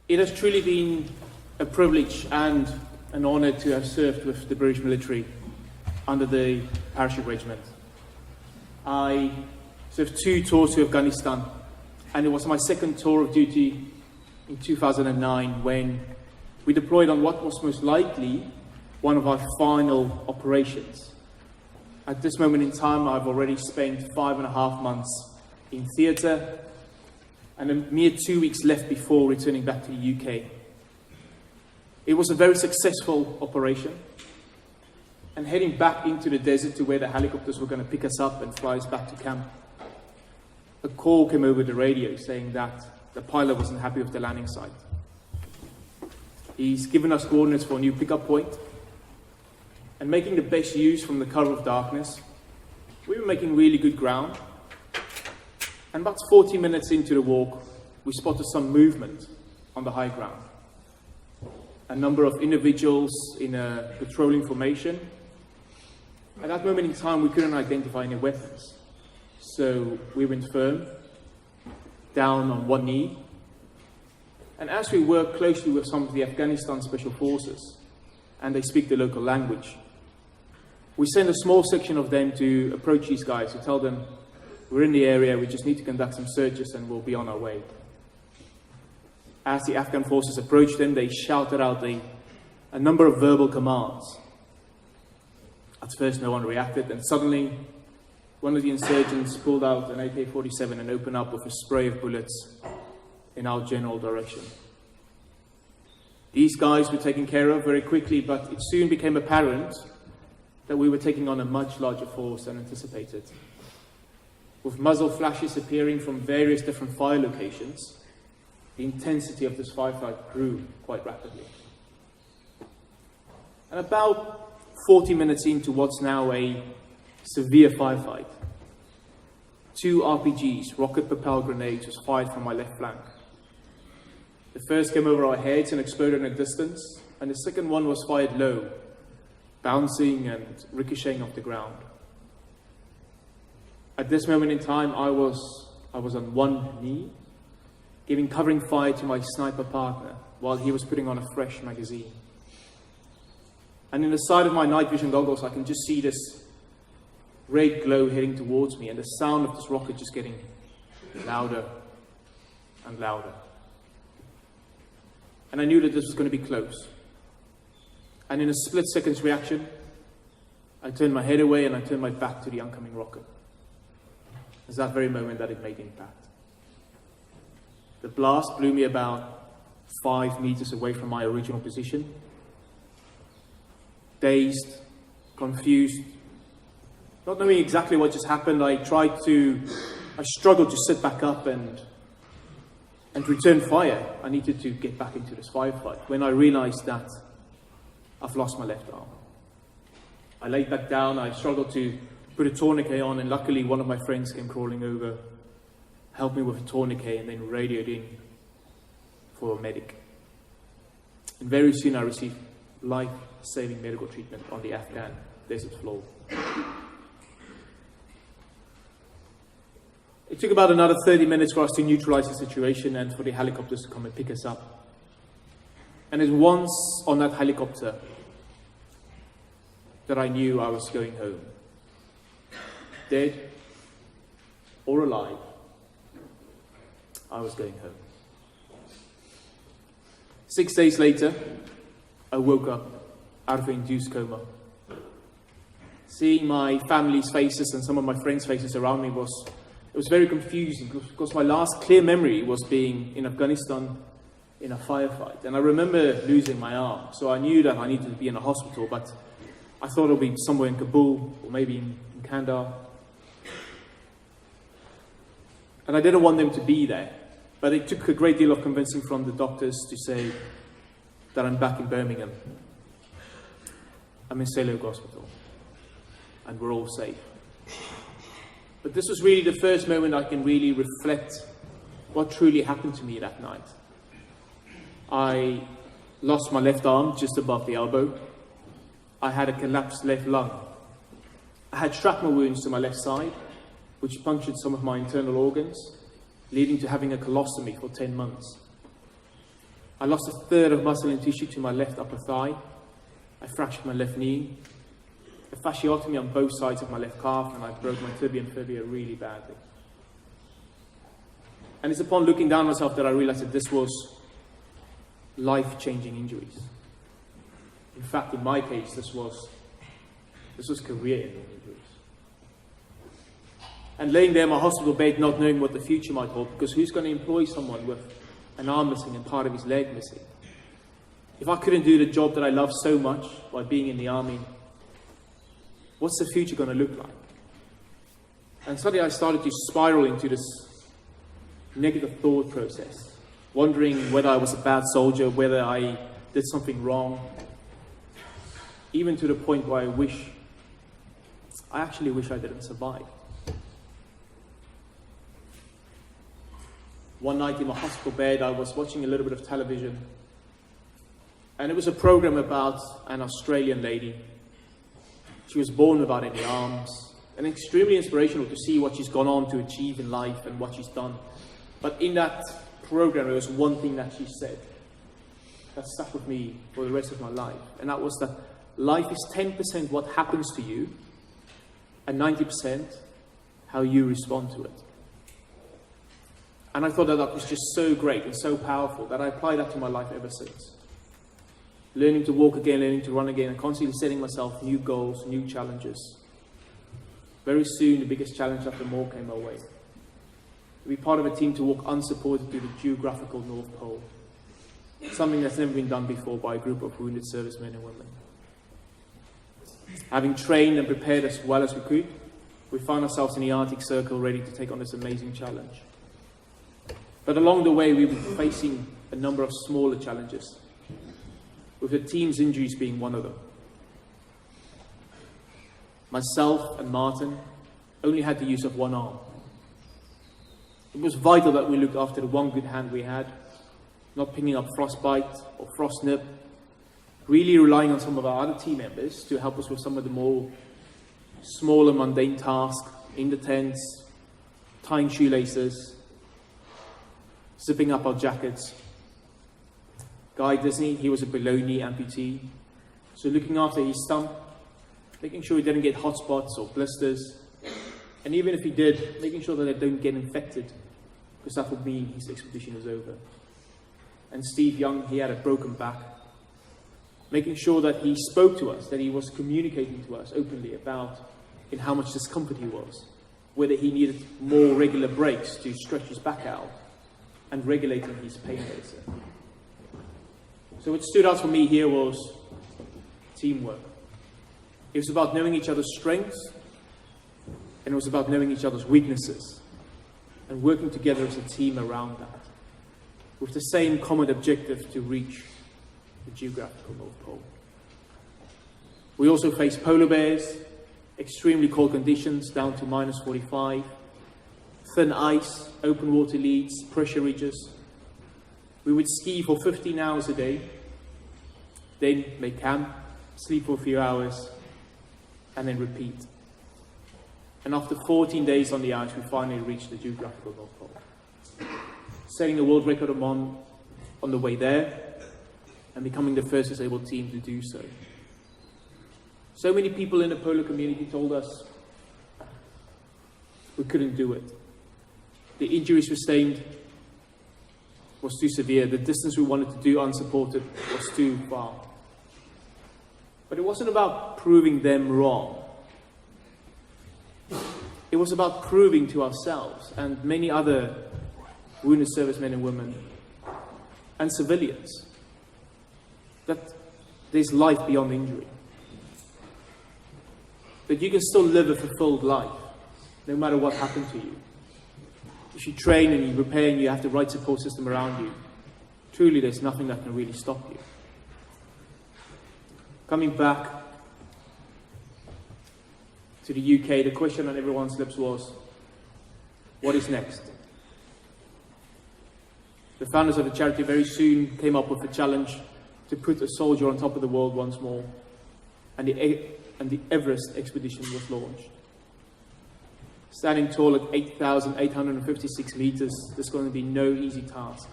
It has truly been a privilege and an honor to have served with the British military under the Parachute Regiment. I served 2 tours to Afghanistan, and it was my second tour of duty in 2009 when we deployed on what was most likely one of our final operations. At this moment in time, I've already spent 5.5 months in theatre and a mere 2 weeks left before returning back to the UK. It was a very successful operation, and heading back into the desert to where the helicopters were going to pick us up and fly us back to camp, a call came over the radio saying that the pilot wasn't happy with the landing site. He's given us coordinates for a new pickup point, and making the best use from the cover of darkness, we were making really good ground. And about 40 minutes into the walk, we spotted some movement on the high ground. A number of individuals in a patrolling formation. At that moment in time, we couldn't identify any weapons. So we went firm, down on one knee. And as we worked closely with some of the Afghanistan Special Forces, and they speak the local language, we sent a small section of them to approach these guys to tell them, we're in the area, we just need to conduct some searches and we'll be on our way. As the Afghan forces approached them, they shouted out a number of verbal commands. At first, no one reacted, and suddenly, one of the insurgents pulled out an AK-47 and opened up with a spray of bullets in our general direction. These guys were taken care of very quickly, but it soon became apparent that we were taking on a much larger force than anticipated. With muzzle flashes appearing from various different fire locations, the intensity of this firefight grew quite rapidly. And about 40 minutes into what's now a severe firefight, 2 RPGs, rocket propelled grenades, was fired from my left flank. The first came over our heads and exploded in a distance, and the second one was fired low, bouncing and ricocheting off the ground. At this moment in time, I was on one knee, giving covering fire to my sniper partner while he was putting on a fresh magazine. And in the side of my night vision goggles, I can just see this red glow heading towards me, and the sound of this rocket just getting louder and louder. And I knew that this was going to be close. And in a split second's reaction, I turned my head away and I turned my back to the oncoming rocket. It was that very moment that it made impact. The blast blew me about 5 meters away from my original position. Dazed, confused, not knowing exactly what just happened, I struggled to sit back up and return fire. I needed to get back into this firefight when I realized that I've lost my left arm. I laid back down, I struggled to put a tourniquet on, and luckily one of my friends came crawling over, helped me with a tourniquet, and then radioed in for a medic. And very soon I received life-saving medical treatment on the Afghan desert floor. It took about another 30 minutes for us to neutralize the situation and for the helicopters to come and pick us up. And it was once on that helicopter that I knew I was going home. Dead or alive, I was going home. 6 days later, I woke up out of an induced coma. Seeing my family's faces and some of my friends' faces around me was very confusing, because my last clear memory was being in Afghanistan in a firefight. And I remember losing my arm, so I knew that I needed to be in a hospital, but I thought it would be somewhere in Kabul or maybe in Kandahar. And I didn't want them to be there, but it took a great deal of convincing from the doctors to say that I'm back in Birmingham. I'm in Selok Hospital, and we're all safe. But this was really the first moment I can really reflect what truly happened to me that night. I lost my left arm just above the elbow. I had a collapsed left lung. I had shrapnel wounds to my left side, which punctured some of my internal organs, leading to having a colostomy for 10 months. I lost a third of muscle and tissue to my left upper thigh. I fractured my left knee, a fasciotomy on both sides of my left calf, and I broke my tibia and fibula really badly. And it's upon looking down on myself that I realized that this was life-changing injuries. In fact, in my case, this was career-ending injuries. And laying there in my hospital bed, not knowing what the future might hold, because who's going to employ someone with an arm missing and part of his leg missing? If I couldn't do the job that I love so much by being in the army, what's the future going to look like? And suddenly I started to spiral into this negative thought process, wondering whether I was a bad soldier, whether I did something wrong, even to the point where I actually wish I didn't survive. One night in my hospital bed, I was watching a little bit of television, and it was a program about an Australian lady. She was born without any arms, and extremely inspirational to see what she's gone on to achieve in life and what she's done. But in that program, there was one thing that she said that stuck with me for the rest of my life, and that was that life is 10% what happens to you, and 90% how you respond to it. And I thought that was just so great and so powerful that I applied that to my life ever since. Learning to walk again, learning to run again, and constantly setting myself new goals, new challenges. Very soon, the biggest challenge after more came my way. To be part of a team to walk unsupported to the geographical North Pole. Something that's never been done before by a group of wounded servicemen and women. Having trained and prepared as well as we could, we found ourselves in the Arctic Circle ready to take on this amazing challenge. But along the way, we were facing a number of smaller challenges, with the team's injuries being one of them. Myself and Martin only had the use of one arm. It was vital that we looked after the one good hand we had, not picking up frostbite or frost nip, really relying on some of our other team members to help us with some of the more smaller, mundane tasks in the tents, tying shoelaces, zipping up our jackets. Guy Disney, he was a below-knee amputee, so looking after his stump, making sure he didn't get hot spots or blisters, and even if he did, making sure that they don't get infected, because that would mean his expedition was over. And Steve Young, he had a broken back, making sure that he spoke to us, that he was communicating to us openly about in how much discomfort he was, whether he needed more regular breaks to stretch his back out, and regulating his pain later. So what stood out for me here was teamwork. It was about knowing each other's strengths, and it was about knowing each other's weaknesses, and working together as a team around that, with the same common objective to reach the geographical North Pole. We also faced polar bears, extremely cold conditions down to -45, thin ice, open water leads, pressure ridges. We would ski for 15 hours a day, then make camp, sleep for a few hours, and then repeat. And after 14 days on the ice, we finally reached the geographical North Pole, setting a world record on the way there, and becoming the first disabled team to do so. So many people in the polar community told us we couldn't do it. The injuries sustained was too severe. The distance we wanted to do unsupported was too far. But it wasn't about proving them wrong. It was about proving to ourselves and many other wounded servicemen and women and civilians that there's life beyond injury. That you can still live a fulfilled life, no matter what happened to you. If you train and you prepare and you have the right support system around you, truly there's nothing that can really stop you. Coming back to the UK, the question on everyone's lips was, what is next? The founders of the charity very soon came up with a challenge to put a soldier on top of the world once more, and the Everest expedition was launched. Standing tall at 8,856 meters, this is going to be no easy task.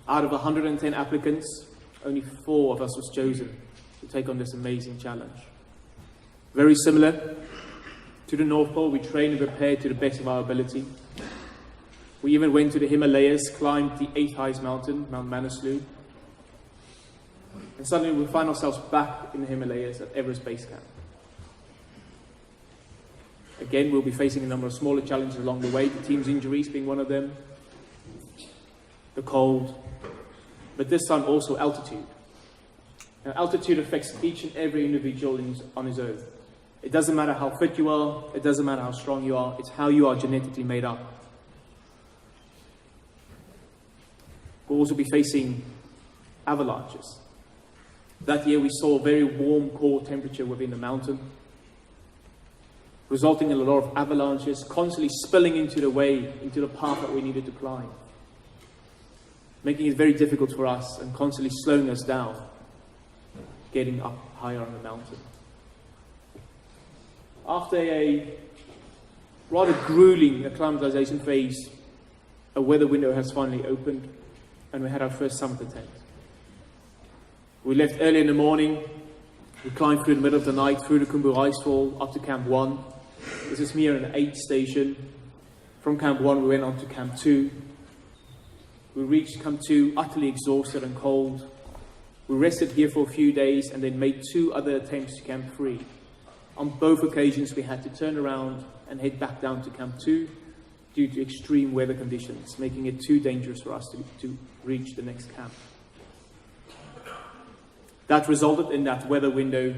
Out of 110 applicants, only 4 of us was chosen to take on this amazing challenge. Very similar to the North Pole, we trained and prepared to the best of our ability. We even went to the Himalayas, climbed the 8th highest mountain, Mount Manaslu, and suddenly we find ourselves back in the Himalayas at Everest Base Camp. Again, we'll be facing a number of smaller challenges along the way, the team's injuries being one of them, the cold, but this time also altitude. Now, altitude affects each and every individual on his own. It doesn't matter how fit you are, it doesn't matter how strong you are, it's how you are genetically made up. We'll also be facing avalanches. That year we saw a very warm core temperature within the mountain, resulting in a lot of avalanches, constantly spilling into the path that we needed to climb, making it very difficult for us and constantly slowing us down, getting up higher on the mountain. After a rather grueling acclimatization phase, a weather window has finally opened and we had our first summit attempt. We left early in the morning, we climbed through the middle of the night, through the Khumbu Icefall, up to Camp 1. This is near an aid station. From Camp 1 we went on to Camp 2. We reached Camp 2 utterly exhausted and cold. We rested here for a few days and then made 2 other attempts to Camp 3. On both occasions we had to turn around and head back down to Camp 2 due to extreme weather conditions, making it too dangerous for us to reach the next camp. That resulted in that weather window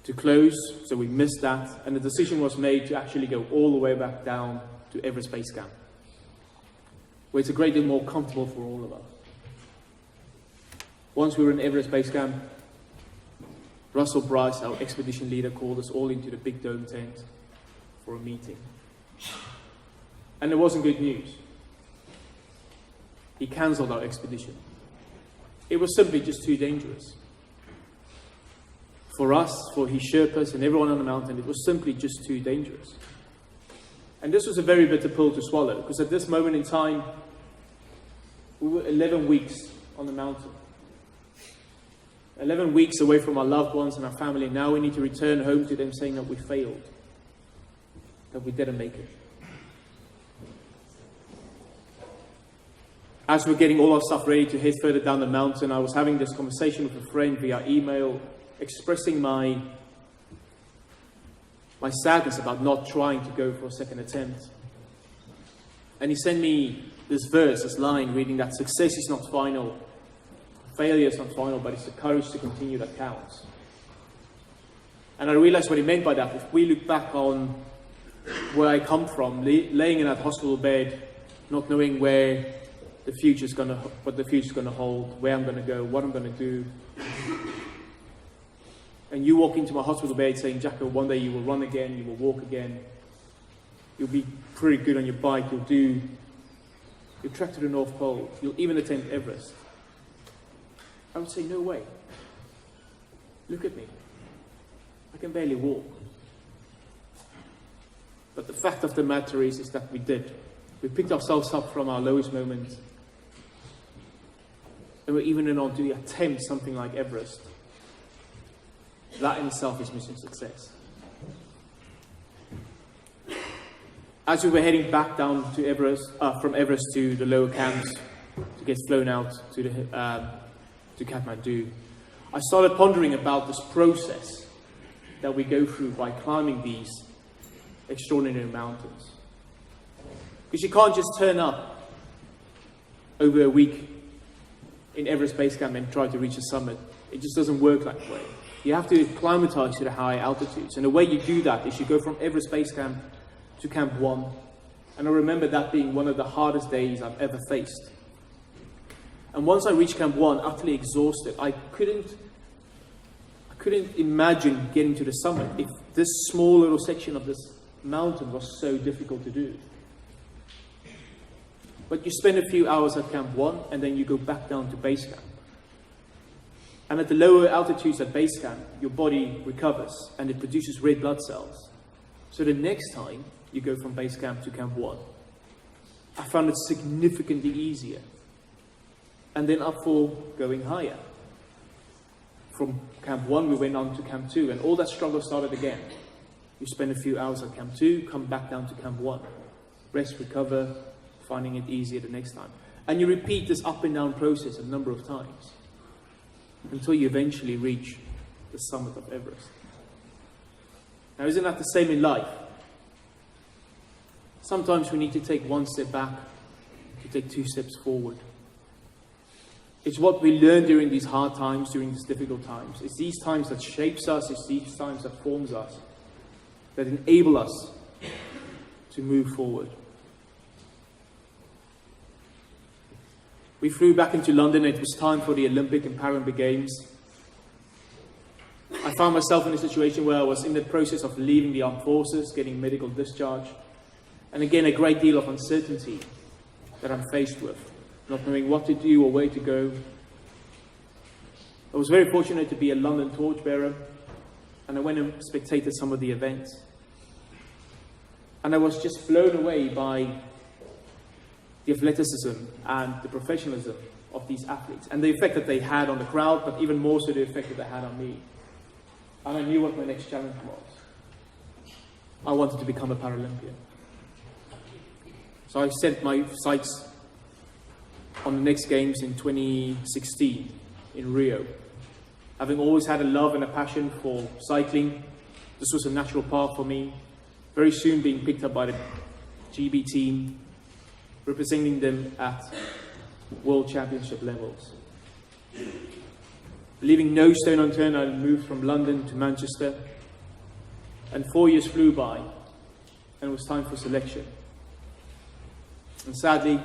to close, so we missed that, and the decision was made to actually go all the way back down to Everest Base Camp, where it's a great deal more comfortable for all of us. Once we were in Everest Base Camp, Russell Bryce, our expedition leader, called us all into the big dome tent for a meeting. And it wasn't good news. He cancelled our expedition. It was simply just too dangerous. For us, for his Sherpas and everyone on the mountain, it was simply just too dangerous. And this was a very bitter pill to swallow, because at this moment in time, we were 11 weeks on the mountain. 11 weeks away from our loved ones and our family, and now we need to return home to them saying that we failed, that we didn't make it. As we're getting all our stuff ready to head further down the mountain, I was having this conversation with a friend via email, expressing my sadness about not trying to go for a second attempt. And he sent me this verse, this line, reading that success is not final, failure is not final, but it's the courage to continue that counts. And I realized what he meant by that. If we look back on where I come from, laying in that hospital bed, not knowing what the future's going to hold, where I'm going to go, what I'm going to do. And you walk into my hospital bed saying, Jaco, one day you will run again, you will walk again, you'll be pretty good on your bike, you'll trek to the North Pole, you'll even attempt Everest. I would say, no way. Look at me. I can barely walk. But the fact of the matter is that we did. We picked ourselves up from our lowest moments. And we're even on to attempt something like Everest. That in itself is mission success. As we were heading back down to Everest, from Everest to the lower camps, to get flown out to Kathmandu, I started pondering about this process that we go through by climbing these extraordinary mountains. Because you can't just turn up over a week in Everest Base Camp and try to reach the summit. It just doesn't work that way. You have to acclimatize to the high altitudes. And the way you do that is you go from Everest Base Camp to Camp 1. And I remember that being one of the hardest days I've ever faced. And once I reached Camp 1, utterly exhausted, I couldn't imagine getting to the summit if this small little section of this mountain was so difficult to do. But you spend a few hours at Camp 1 and then you go back down to base camp. And at the lower altitudes at base camp, your body recovers and it produces red blood cells. So the next time you go from base camp to Camp 1, I found it significantly easier. and then up for going higher. From Camp 1, we went on to Camp 2, and all that struggle started again. You spend a few hours at Camp 2, come back down to Camp 1. Rest, recover, finding it easier the next time. And you repeat this up and down process a number of times until you eventually reach the summit of Everest. Now, isn't that the same in life? Sometimes we need to take one step back to take 2 steps forward. It's what we learn during these hard times, during these difficult times. It's these times that shapes us, it's these times that forms us, that enable us to move forward. We flew back into London. It was time for the Olympic and Paralympic Games. I found myself in a situation where I was in the process of leaving the armed forces, getting medical discharge, and again a great deal of uncertainty that I'm faced with, not knowing what to do or where to go. I was very fortunate to be a London torchbearer, and I went and spectated some of the events. And I was just blown away by the athleticism and the professionalism of these athletes, and the effect that they had on the crowd, but even more so the effect that they had on me. And I knew what my next challenge was. I wanted to become a Paralympian. So I set my sights on the next games in 2016 in Rio. Having always had a love and a passion for cycling, this was a natural path for me. Very soon being picked up by the GB team, representing them at World Championship levels. Leaving no stone unturned, I moved from London to Manchester, and 4 years flew by, and it was time for selection. And sadly,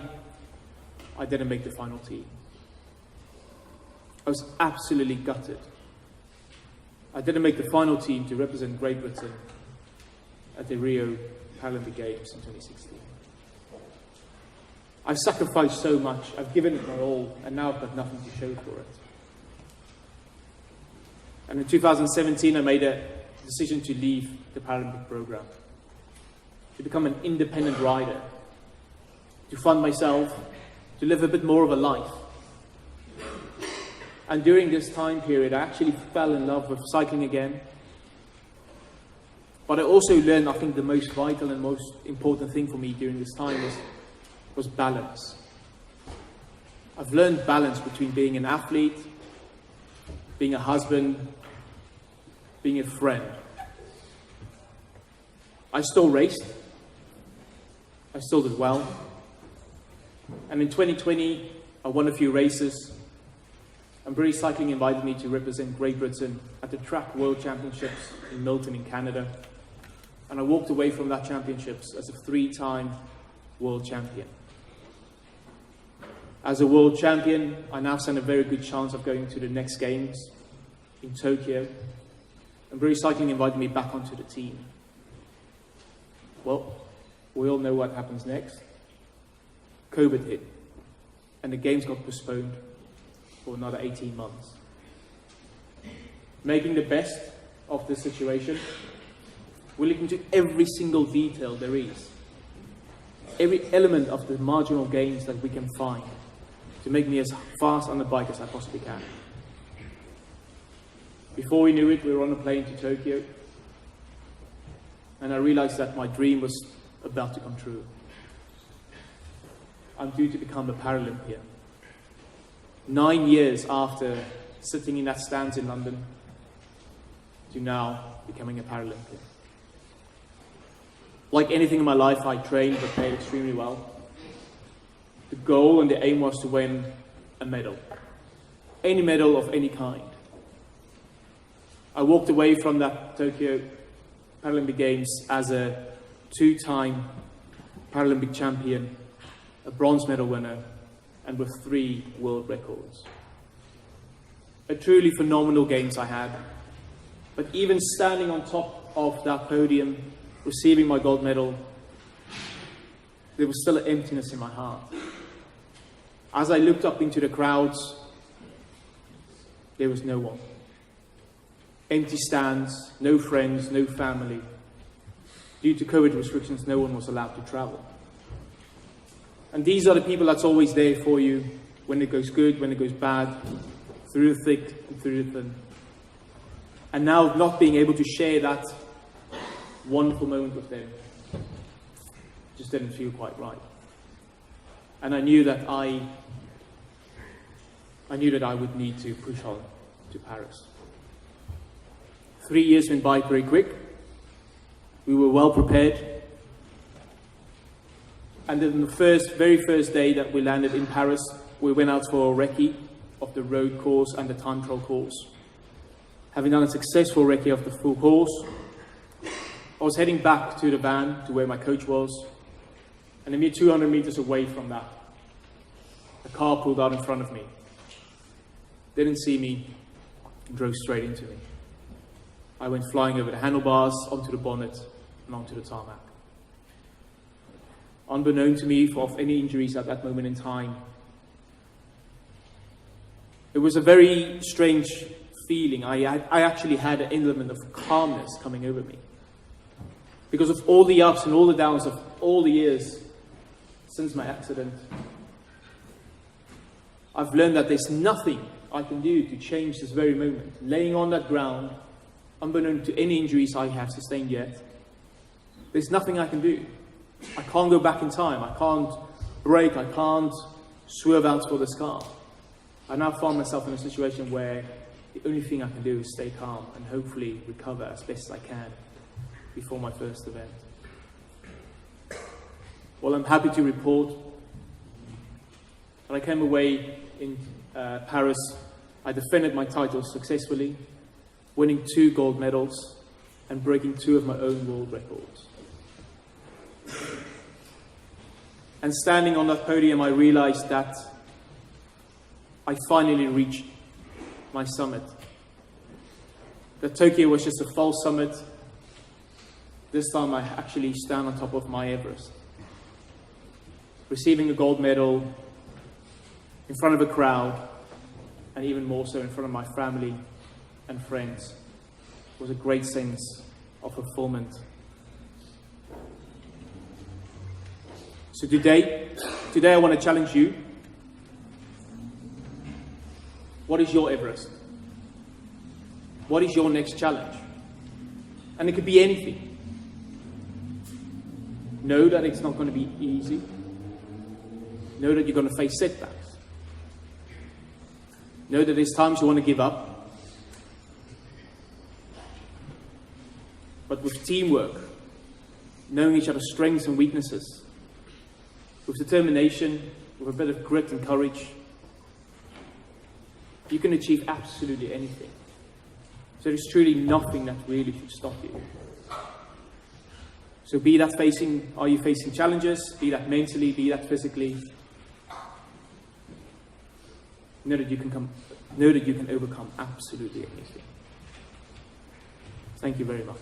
I didn't make the final team. I was absolutely gutted. I didn't make the final team to represent Great Britain at the Rio Paralympic Games in 2016. I've sacrificed so much, I've given it my all, and now I've got nothing to show for it. And in 2017, I made a decision to leave the Paralympic program, to become an independent rider, to fund myself, to live a bit more of a life. And during this time period, I actually fell in love with cycling again. But I also learned, I think, the most vital and most important thing for me during this time was balance. I've learned balance between being an athlete, being a husband, being a friend. I still raced. I still did well. And in 2020, I won a few races. And British Cycling invited me to represent Great Britain at the Track World Championships in Milton in Canada. And I walked away from that championships as a 3-time world champion. As a world champion, I now stand a very good chance of going to the next games in Tokyo. And British Cycling invited me back onto the team. Well, we all know what happens next. COVID hit, and the games got postponed for another 18 months. Making the best of the situation, we're looking into every single detail there is, every element of the marginal gains that we can find to make me as fast on the bike as I possibly can. Before we knew it, we were on a plane to Tokyo, and I realized that my dream was about to come true. I'm due to become a Paralympian. 9 years after sitting in that stands in London, to now becoming a Paralympian. Like anything in my life, I trained, prepared extremely well. The goal and the aim was to win a medal. Any medal of any kind. I walked away from that Tokyo Paralympic Games as a 2-time Paralympic champion, a bronze medal winner, and with 3 world records. A truly phenomenal games I had. But even standing on top of that podium, receiving my gold medal, there was still an emptiness in my heart. As I looked up into the crowds, there was no one. Empty stands, no friends, no family. Due to COVID restrictions, no one was allowed to travel. And these are the people that's always there for you when it goes good, when it goes bad, through the thick and through the thin. And now not being able to share that wonderful moment with them just didn't feel quite right. And I knew that I would need to push on to Paris. 3 years went by very quick. We were well prepared. And then the very first day that we landed in Paris, we went out for a recce of the road course and the time trial course. Having done a successful recce of the full course, I was heading back to the van to where my coach was, and a mere 200 meters away from that, a car pulled out in front of me. Didn't see me, drove straight into me. I went flying over the handlebars, onto the bonnet, and onto the tarmac. Unbeknown to me of any injuries at that moment in time, it was a very strange feeling. I actually had an element of calmness coming over me. Because of all the ups and all the downs of all the years since my accident, I've learned that there's nothing I can do to change this very moment. Laying on that ground, unbeknown to any injuries I have sustained yet, there's nothing I can do. I can't go back in time. I can't brake. I can't swerve out for this car. I now find myself in a situation where the only thing I can do is stay calm and hopefully recover as best as I can before my first event. Well, I'm happy to report that I came away in Paris. I defended my title successfully, winning 2 gold medals and breaking 2 of my own world records. And standing on that podium, I realized that I finally reached my summit. That Tokyo was just a false summit. This time I actually stand on top of my Everest. Receiving a gold medal in front of a crowd, and even more so in front of my family and friends, was a great sense of fulfillment. So today I want to challenge you. What is your Everest? What is your next challenge? And it could be anything. Know that it's not going to be easy. Know that you're going to face setbacks. Know that there's times you want to give up. But with teamwork, knowing each other's strengths and weaknesses, with determination, with a bit of grit and courage, you can achieve absolutely anything. So there's truly nothing that really should stop you. So are you facing challenges, be that mentally, be that physically, know that you can overcome absolutely anything. Thank you very much.